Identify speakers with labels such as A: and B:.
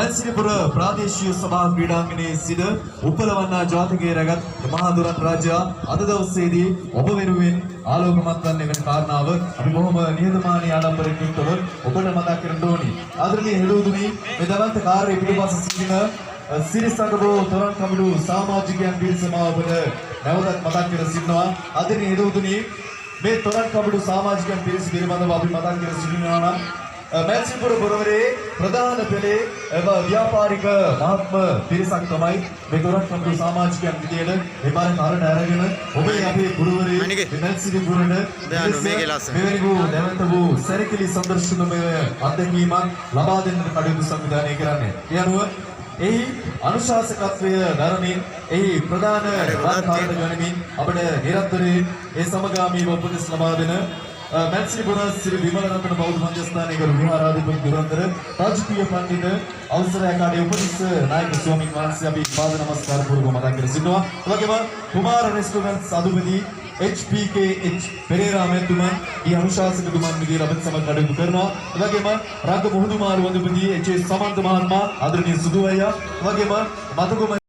A: මල්සිරිපුර ප්‍රාදේශීය සභා ක්‍රීඩාංගණයේ සිට උපලවන්නා ජාතිකයේ රැගත් මහදුරන් රාජ්‍ය අද දවසේදී ඔබ වෙනුවෙන් ආලෝකමත් වන්නේ වෙන කාරණාව අපි බොහොම නිහතමානී ආඩම්බරයෙන් යුක්තව ඔබට මතක් කරන්න ඕනි. ආදරණීය හෙළූදුනි මේ දවල්ට කාර්යයේ පිටුපස සිටින සිරිසඟබෝ තොරන් කමිටු සමාජිකයන් පිරිසම ඔබට නැවතත් මතක් කර සිටිනවා. ආදරණීය හෙළූදුනි මේ තොරන් කමිටු සමාජිකයන් පිරිස පිළිබඳව අපි මතක් කර සිටිනවා නම් මල්සිරිපුර පුරවරේ ප්‍රධාන පෙළේ ව්‍යාපාරික මහත්ම පිරිසක් තමයි මේ තොරන් කමිටු සමාජිකයන් විදියට මේ පාරේ කාරණා අරගෙන ඔබේ අපේ පුරවරේ මල්සිරිපුරට මෙවැනි වූ නැවත වූ සැරකිලි සම්දර්ශනමය අත්දැකීමක් ලබා දෙන්නට කටයුතු සංවිධානය කරන්නේ. ඒ අනුව එහි අනුශාසකත්වය දරමින් එහි ප්‍රධාන ව්‍යාපාරික ගණමින් අපට නිරන්තරයෙන් ඒ සමගාමීව උපදෙස් ලබා දෙන මල්සිරිපුර ශ්‍රී විමලරත්න බෞද්ධ මධ්‍යස්ථානයේ ගරු විහාරාධිපති දුරන්තර රාජකීය පඬිත අවසරාකාරී උපතිස්ස නායක ස්වාමීන් වහන්සේ අපි පාද නමස්කාර පූර්වක මතක් කර සිටිනවා. ඒ වගේම කුමාර රෙස්ටොරන්ට්ස් අධිපති HPKH පෙරේරා මැතිතුමන් ඊ අනුශාසකතුමන් විදිහට අපත් සමග කටයුතු කරනවා. ඒ වගේම රංග මුහුදුමාරු අධිපති HS සමන්ත මහත්මයා ආදරණීය සුදු අයියා, ඒ වගේම මතක